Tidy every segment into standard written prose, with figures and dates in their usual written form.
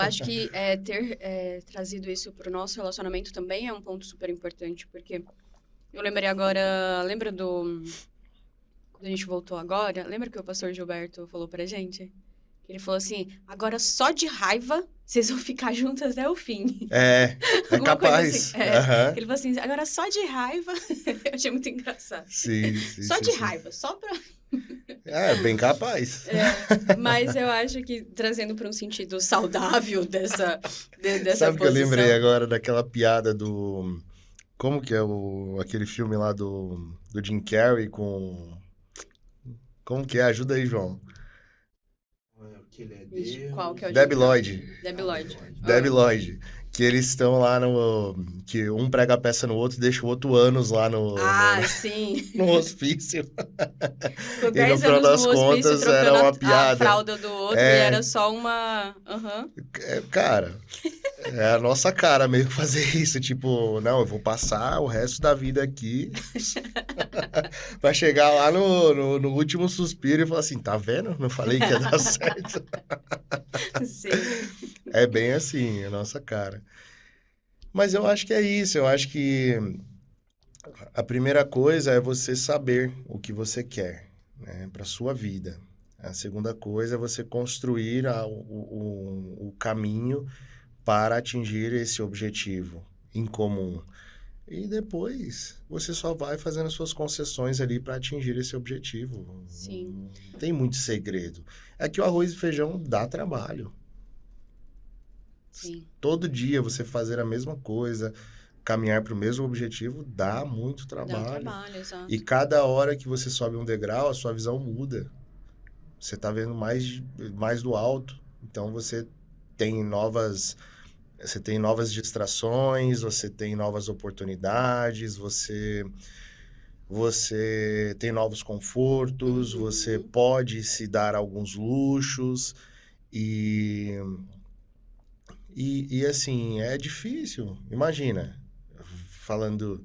acho que ter trazido isso pro nosso relacionamento também é um ponto super importante, porque eu lembrei agora, lembra do... Quando a gente voltou agora, lembra que o pastor Gilberto falou pra gente? Ele falou assim, agora só de raiva vocês vão ficar juntas até o fim. É Alguma coisa assim. capaz. Aham. Ele falou assim, agora só de raiva... Eu achei muito engraçado. Sim, sim, Só sim, de sim. raiva, só pra... Bem capaz. Mas eu acho que trazendo para um sentido saudável dessa Sabe que eu lembrei posição... agora daquela piada do... Como que é aquele filme lá do Jim Carrey com... Como que é? Ajuda aí, João. Que ele é Ixi, qual que é o Debi Jim Carrey? Lloyd. Debi Ah, Lloyd. Debi Lloyd. Debi Lloyd. Que eles estão lá no... Que um prega a peça no outro e deixa o outro anos lá Sim. no hospício. Ficou E no 10 final anos das no hospício contas era trocando uma a piada. fralda do outro e era só uma... Cara, é a nossa cara meio que fazer isso. Tipo, não, eu vou passar o resto da vida aqui pra chegar lá no último suspiro e falar assim, tá vendo? Não falei que ia dar certo. Sim. É bem assim, a nossa cara. Mas eu acho que é isso. Eu acho que a primeira coisa é você saber o que você quer, né, para sua vida. A segunda coisa é você construir o caminho para atingir esse objetivo em comum. E depois você só vai fazendo suas concessões ali para atingir esse objetivo. Sim. Não tem muito segredo. É que o arroz e feijão dá trabalho. Sim. Todo dia você fazer a mesma coisa, caminhar para o mesmo objetivo, dá muito Dá trabalho. trabalho, exato. E cada hora que você sobe um degrau, a sua visão muda. Você está vendo mais do alto. Então você tem novas distrações, você tem novas oportunidades, você tem novos confortos, Uhum. você pode se dar alguns luxos e assim, é difícil. Imagina, falando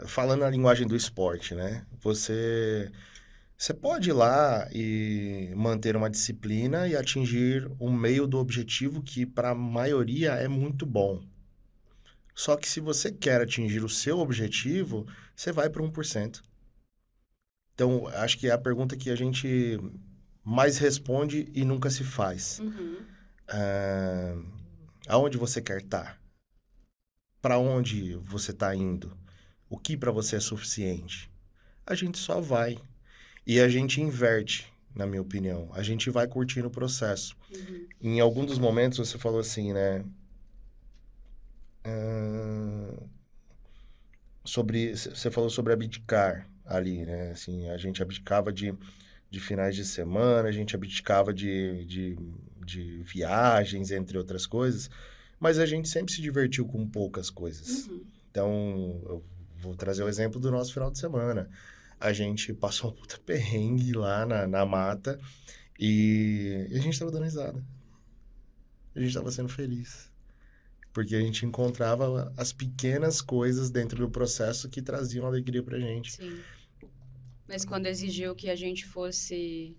falando a linguagem do esporte, né? Você pode ir lá e manter uma disciplina e atingir o meio do objetivo que para a maioria é muito bom. Só que se você quer atingir o seu objetivo, você vai para 1%. Então, acho que é a pergunta que a gente mais responde e nunca se faz. Uhum. Aonde você quer estar? Para onde você está indo? O que para você é suficiente? A gente só vai. E a gente inverte, na minha opinião. A gente vai curtindo o processo. Uhum. Em algum dos momentos você falou assim, né? Você falou sobre abdicar ali, né? Assim, a gente abdicava de finais de semana, a gente abdicava de viagens, entre outras coisas, mas a gente sempre se divertiu com poucas coisas. Uhum. Então, eu vou trazer o exemplo do nosso final de semana. A gente passou um puta perrengue lá na mata e a gente tava dando risada. A gente tava sendo feliz. Porque a gente encontrava as pequenas coisas dentro do processo que traziam alegria pra gente. Sim. Mas quando exigiu que a gente fosse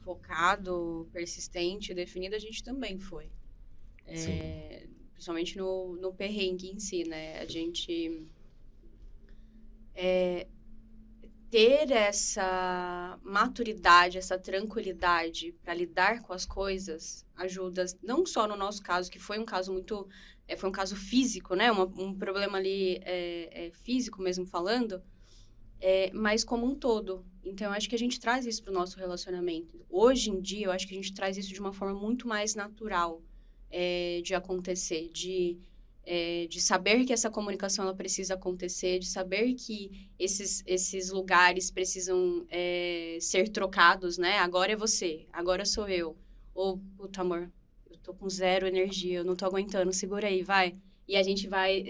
focado, persistente, definido, a gente também foi. Sim. Principalmente no perrengue em si, né? A gente ter essa maturidade, essa tranquilidade para lidar com as coisas ajuda, não só no nosso caso, que foi um caso muito... foi um caso físico, né? Um problema ali físico mesmo falando, mas como um todo. Então, eu acho que a gente traz isso para o nosso relacionamento. Hoje em dia, eu acho que a gente traz isso de uma forma muito mais natural de acontecer, de saber que essa comunicação ela precisa acontecer, de saber que esses lugares precisam ser trocados, né? Agora é você, agora sou eu. Ou, puta, amor, eu tô com zero energia, eu não tô aguentando, segura aí, vai. E a gente vai...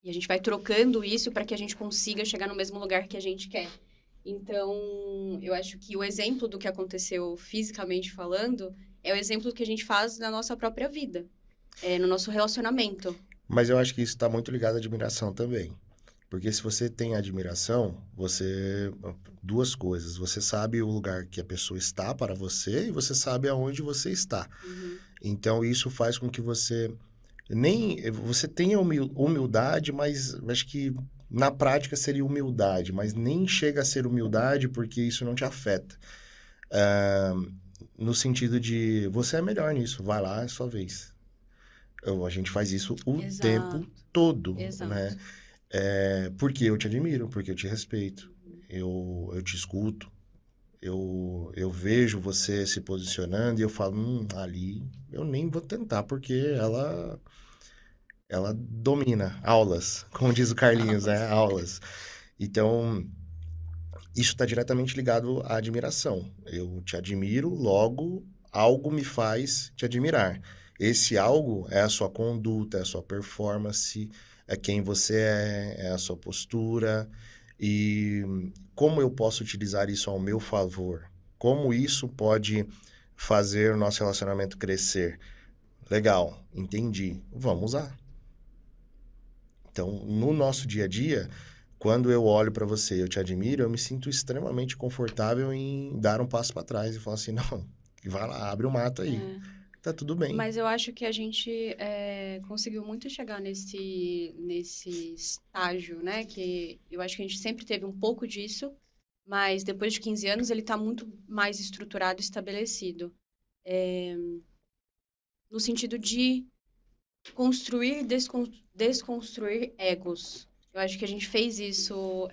E a gente vai trocando isso para que a gente consiga chegar no mesmo lugar que a gente quer. Então, eu acho que o exemplo do que aconteceu fisicamente falando é o exemplo que a gente faz na nossa própria vida, no nosso relacionamento. Mas eu acho que isso está muito ligado à admiração também. Porque se você tem admiração, duas coisas. Você sabe o lugar que a pessoa está para você e você sabe aonde você está. Uhum. Então, isso faz com que você tenha humildade, mas acho que na prática seria humildade, mas nem chega a ser humildade porque isso não te afeta. No sentido de, você é melhor nisso, vai lá, é sua vez. A gente faz isso o tempo Exato, todo, né? exato. Porque eu te admiro, porque eu te respeito, eu te escuto, eu vejo você se posicionando e eu falo, ali eu nem vou tentar, porque ela domina aulas, como diz o Carlinhos, né? Aulas. Então, isso está diretamente ligado à admiração. Eu te admiro, logo algo me faz te admirar. Esse algo é a sua conduta, é a sua performance, é quem você é a sua postura. E como eu posso utilizar isso ao meu favor? Como isso pode fazer o nosso relacionamento crescer? Legal, entendi. Vamos usar. Então, no nosso dia a dia, quando eu olho para você e eu te admiro, eu me sinto extremamente confortável em dar um passo para trás e falar assim, não, vai lá, abre o mato aí, É. tá tudo bem. Mas eu acho que a gente conseguiu muito chegar nesse estágio, né? Que eu acho que a gente sempre teve um pouco disso, mas depois de 15 anos ele está muito mais estruturado e estabelecido. No sentido de construir e desconstruir egos. Eu acho que a gente fez isso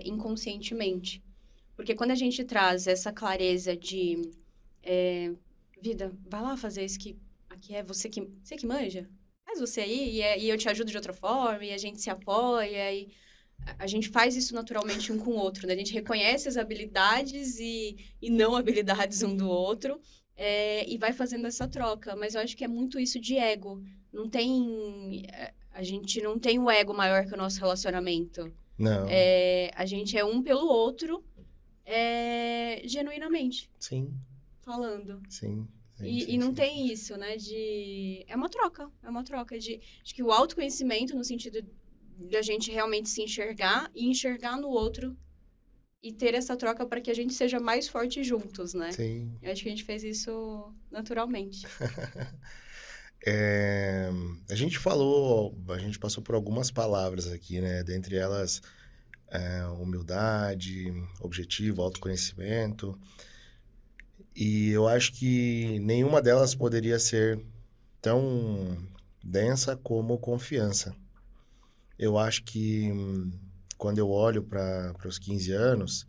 inconscientemente. Porque quando a gente traz essa clareza de vida, vai lá fazer isso que aqui é você que manja. Faz você aí, e eu te ajudo de outra forma, e a gente se apoia, e a gente faz isso naturalmente um com o outro, né? A gente reconhece as habilidades e não habilidades um do outro, e vai fazendo essa troca. Mas eu acho que é muito isso de ego. Não tem. A gente não tem o ego maior que o nosso relacionamento. Não, A gente é um pelo outro, genuinamente sim, falando. sim, sim, E sim, não sim. tem isso, né? É uma troca de que o autoconhecimento, no sentido da gente realmente se enxergar e enxergar no outro e ter essa troca para que a gente seja mais forte juntos, né? Sim. Eu acho que a gente fez isso naturalmente. É, a gente passou por algumas palavras aqui, né? Dentre elas, humildade, objetivo, autoconhecimento. E eu acho que nenhuma delas poderia ser tão densa como confiança. Eu acho que quando eu olho para os 15 anos,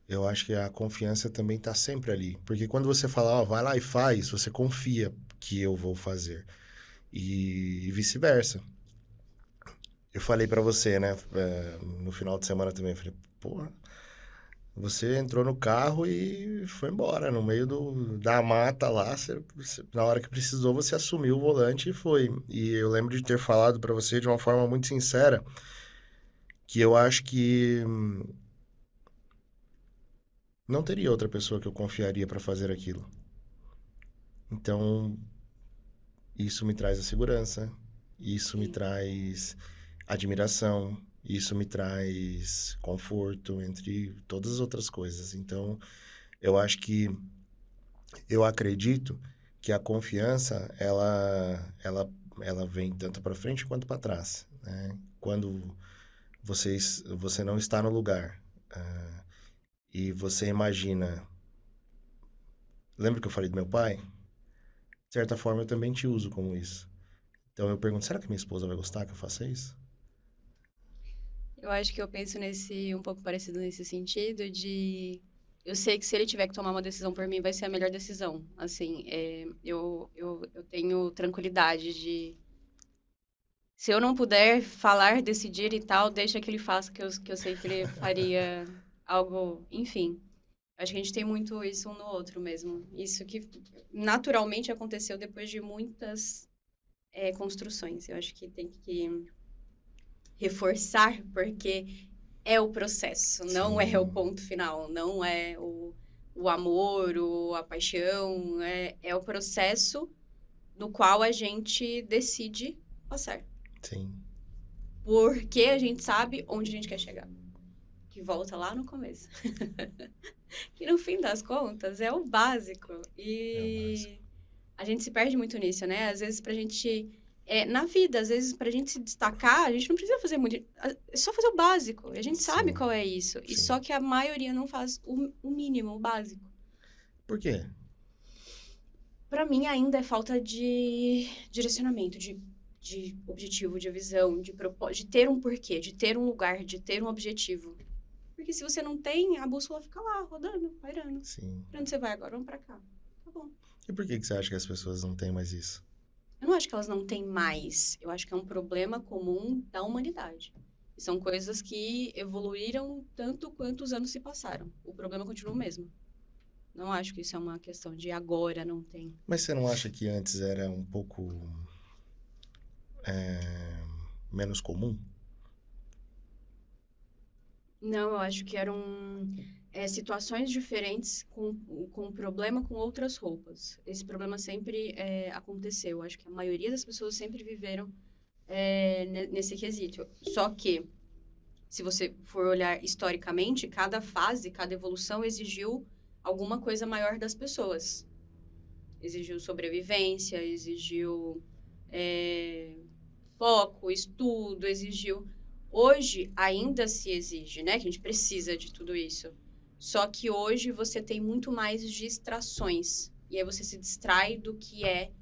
eu acho que a confiança também está sempre ali. Porque quando você fala, ó, vai lá e faz, você confia que eu vou fazer. E vice-versa. Eu falei para você, né, no final de semana também, eu falei, porra, você entrou no carro e foi embora, no meio da mata lá, na hora que precisou, você assumiu o volante e foi. E eu lembro de ter falado para você de uma forma muito sincera, que eu acho que não teria outra pessoa que eu confiaria para fazer aquilo. Então, isso me traz a segurança, isso me Sim. traz admiração, isso me traz conforto, entre todas as outras coisas. Então, eu acho que eu acredito que a confiança ela vem tanto para frente quanto para trás, né? Quando você não está no lugar, e você imagina, lembra que eu falei do meu pai? De certa forma eu também te uso como isso. Então eu pergunto, será que minha esposa vai gostar que eu faça isso? Eu acho que eu penso um pouco parecido nesse sentido de eu sei que se ele tiver que tomar uma decisão por mim, vai ser a melhor decisão. Assim, eu tenho tranquilidade de se eu não puder falar, decidir e tal, deixa que ele faça, que eu sei que ele faria algo, enfim. Acho que a gente tem muito isso um no outro mesmo. Isso que naturalmente aconteceu depois de muitas construções. Eu acho que tem que reforçar, porque é o processo, não é o Sim, ponto final, não é o amor, a paixão, é o processo no qual a gente decide passar. sim. Porque a gente sabe onde a gente quer chegar. Que volta lá no começo. Que no fim das contas é o básico. É o básico. E a gente se perde muito nisso, né? Às vezes pra gente. Na vida, às vezes pra gente se destacar, a gente não precisa fazer muito. É só fazer o básico. E a gente sabe Sim, qual é isso. E sim. só que a maioria não faz o mínimo, o básico. Por quê? Pra mim, ainda é falta de direcionamento, de objetivo, de visão, de propósito, de ter um porquê, de ter um lugar, de ter um objetivo. Porque se você não tem, a bússola fica lá, rodando, pairando. Sim. Pra onde você vai agora? Vamos pra cá. Tá bom. E por que você acha que as pessoas não têm mais isso? Eu não acho que elas não têm mais. Eu acho que é um problema comum da humanidade. E são coisas que evoluíram tanto quanto os anos se passaram. O problema continua o mesmo. Não acho que isso é uma questão de agora não tem. Mas você não acha que antes era um pouco menos comum? Não, eu acho que eram situações diferentes com problema com outras roupas. Esse problema sempre aconteceu. Eu acho que a maioria das pessoas sempre viveram nesse quesito. Só que, se você for olhar historicamente, cada fase, cada evolução exigiu alguma coisa maior das pessoas. Exigiu sobrevivência, exigiu foco, estudo, exigiu. Hoje ainda se exige, né? Que a gente precisa de tudo isso. Só que hoje você tem muito mais distrações. E aí você se distrai do que é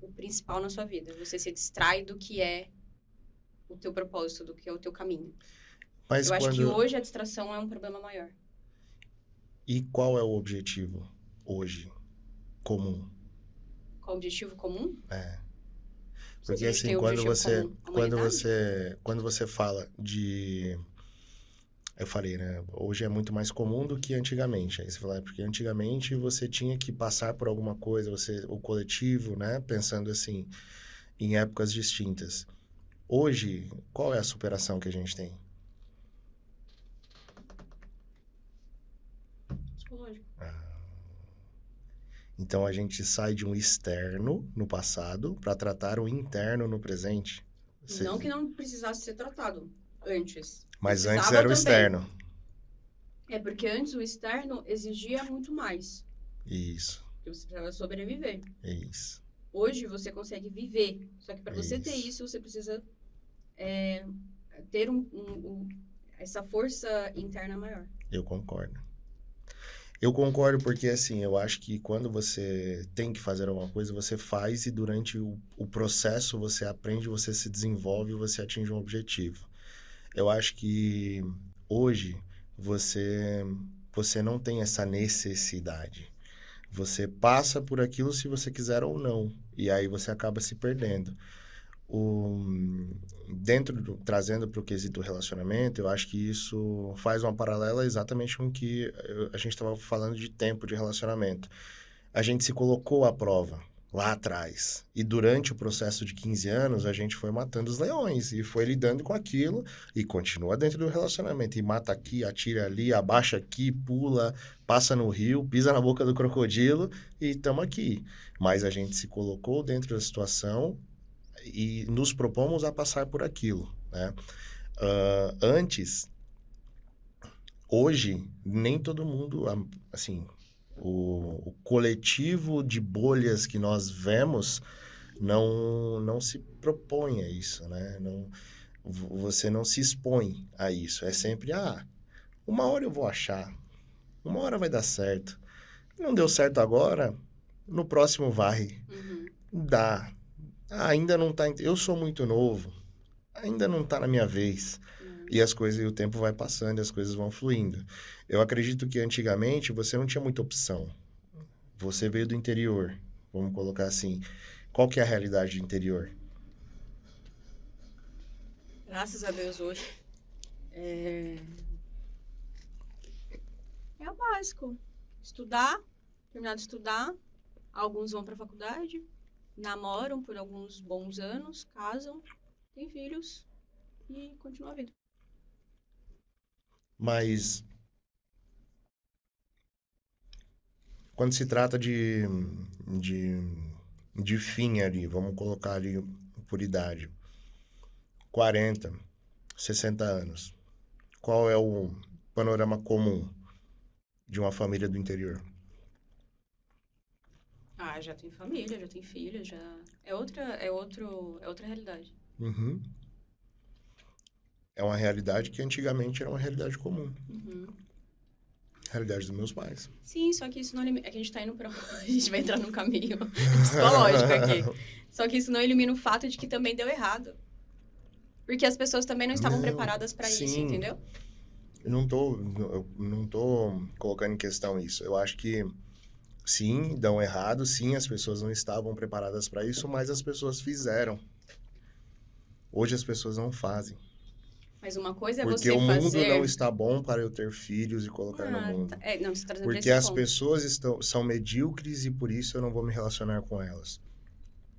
o principal na sua vida. Você se distrai do que é o teu propósito, do que é o teu caminho. Mas Eu acho que quando... hoje a distração é um problema maior. E qual é o objetivo hoje comum? Qual o objetivo comum? É. Não sei se Porque a gente assim, tem um objetivo comum, a humanidade. quando você fala de... Eu falei, né? Hoje é muito mais comum do que antigamente. Aí você fala, porque antigamente você tinha que passar por alguma coisa, o coletivo, né? Pensando assim, em épocas distintas. Hoje, qual é a superação que a gente tem? Psicológico. Então a gente sai de um externo no passado para tratar o interno no presente. Não que não precisasse ser tratado antes. Mas antes Precisava era o também. externo. É porque antes o externo exigia muito mais. Isso, Porque você precisava sobreviver. isso, Hoje você consegue viver. Só que para você ter isso. isso, você precisa ter essa força interna maior. Eu concordo. Eu concordo porque, assim, eu acho que quando você tem que fazer alguma coisa, você faz e durante o processo você aprende, você se desenvolve e você atinge um objetivo. Eu acho que hoje você não tem essa necessidade. Você passa por aquilo se você quiser ou não. E aí você acaba se perdendo. O, trazendo para o quesito relacionamento, eu acho que isso faz uma paralela exatamente com o que a gente estava falando de tempo de relacionamento. A gente se colocou à prova lá atrás. E durante o processo de 15 anos, a gente foi matando os leões e foi lidando com aquilo e continua dentro do relacionamento. E mata aqui, atira ali, abaixa aqui, pula, passa no rio, pisa na boca do crocodilo e estamos aqui. Mas a gente se colocou dentro da situação e nos propomos a passar por aquilo, né? Antes, hoje, nem todo mundo, assim, o coletivo de bolhas que nós vemos não se propõe a isso, né? Não, você não se expõe a isso. É sempre, uma hora eu vou achar, uma hora vai dar certo. Não deu certo agora, no próximo vai. Uhum. Dá. Ainda não tá. Eu sou muito novo, ainda não tá na minha vez. E as coisas, e o tempo vai passando e as coisas vão fluindo. Eu acredito que antigamente você não tinha muita opção. Você veio do interior, vamos colocar assim. Qual que é a realidade do interior? Graças a Deus hoje. É o básico. Estudar, terminar de estudar. Alguns vão para a faculdade, namoram por alguns bons anos, casam, têm filhos e continuam a vida. Mas quando se trata de fim ali, vamos colocar ali por idade. 40, 60 anos. Qual é o panorama comum de uma família do interior? Ah, já tem família, já tem filho, já... É outra realidade. Uhum. É uma realidade que antigamente era uma realidade comum. Uhum. Realidade dos meus pais. Sim, só que isso não elimina... É que a gente tá indo pra... A gente vai entrar num caminho psicológico aqui. Só que isso não elimina o fato de que também deu errado. Porque as pessoas também não estavam Não, preparadas pra isso, sim. entendeu? Eu não tô colocando em questão isso. Eu acho que sim, dão errado, sim, as pessoas não estavam preparadas para isso, mas as pessoas fizeram. Hoje as pessoas não fazem. Mas uma coisa é Porque você o mundo não fazer... está bom para eu ter filhos e colocar no mundo. Não, você tá trazendo pra Porque esse as ponto. pessoas são medíocres e por isso eu não vou me relacionar com elas.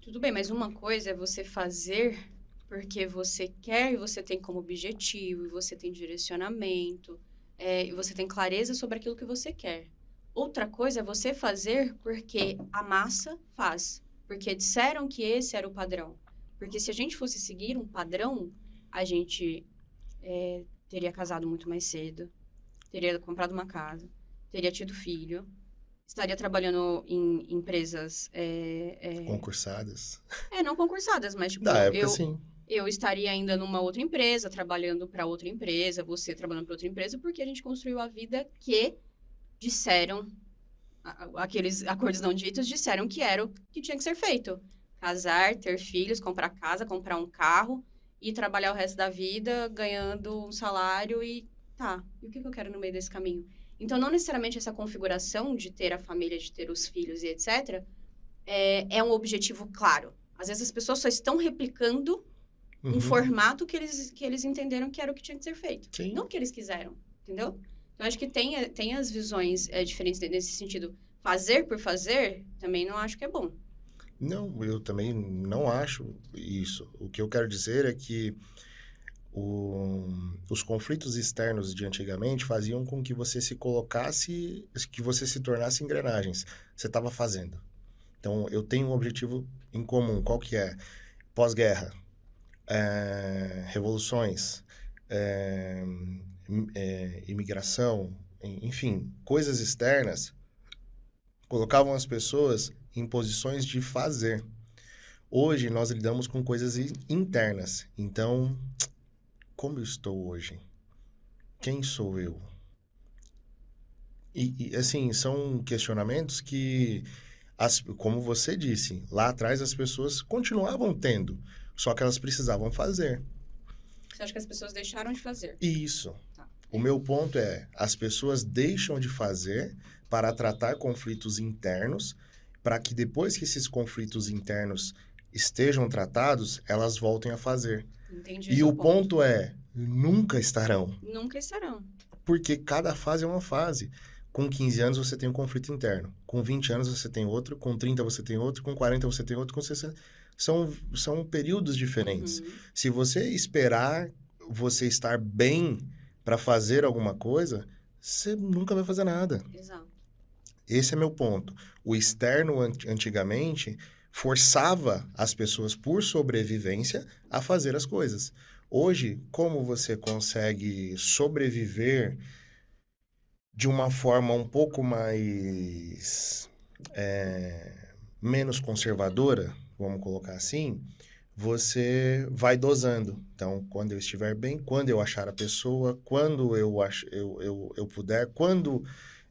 Tudo bem, mas uma coisa é você fazer porque você quer e você tem como objetivo, e você tem direcionamento, e você tem clareza sobre aquilo que você quer. Outra coisa é você fazer porque a massa faz, porque disseram que esse era o padrão. Porque se a gente fosse seguir um padrão, a gente teria casado muito mais cedo, teria comprado uma casa, teria tido filho, estaria trabalhando em empresas Concursadas. não concursadas, mas tipo, Da época, sim. eu estaria ainda numa outra empresa, trabalhando para outra empresa, você trabalhando para outra empresa, porque a gente construiu a vida que disseram, aqueles acordos não ditos disseram que era o que tinha que ser feito. Casar, ter filhos, comprar casa, comprar um carro e trabalhar o resto da vida ganhando um salário e tá. E o que eu quero no meio desse caminho? Então, não necessariamente essa configuração de ter a família, de ter os filhos e etc., é um objetivo claro. Às vezes as pessoas só estão replicando um Uhum. formato que eles entenderam que era o que tinha que ser feito. Sim. Não o que eles quiseram, entendeu? Então, acho que tem as visões diferentes nesse sentido. Fazer por fazer, também não acho que é bom. Não, eu também não acho isso. O que eu quero dizer é que os conflitos externos de antigamente faziam com que você se colocasse, que você se tornasse engrenagens. Você estava fazendo. Então, eu tenho um objetivo em comum. Qual que é? Pós-guerra, revoluções, imigração, enfim, coisas externas colocavam as pessoas em posições de fazer. Hoje, nós lidamos com coisas internas. Então, como eu estou hoje? Quem sou eu? E assim, são questionamentos que, como você disse, lá atrás as pessoas continuavam tendo, só que elas precisavam fazer. Você acha que as pessoas deixaram de fazer? Isso. Tá. O meu ponto é, as pessoas deixam de fazer para tratar conflitos internos, para que depois que esses conflitos internos estejam tratados, elas voltem a fazer. Entendi E seu o ponto é, nunca estarão. Nunca estarão. Porque cada fase é uma fase. Com 15 anos você tem um conflito interno. Com 20 anos você tem outro. Com 30 você tem outro. Com 40 você tem outro. Com 60... São períodos diferentes. Uhum. Se você esperar você estar bem para fazer alguma coisa, você nunca vai fazer nada. Exato. Esse é meu ponto. O externo, antigamente, forçava as pessoas, por sobrevivência, a fazer as coisas. Hoje, como você consegue sobreviver de uma forma um pouco mais menos conservadora, vamos colocar assim, você vai dosando. Então, quando eu estiver bem, quando eu achar a pessoa, quando eu puder, quando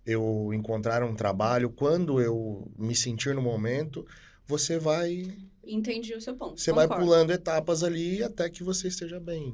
eu encontrar um trabalho, quando eu me sentir no momento, você vai Entendi o seu ponto. Você vai Concordo. pulando etapas ali até que você esteja bem.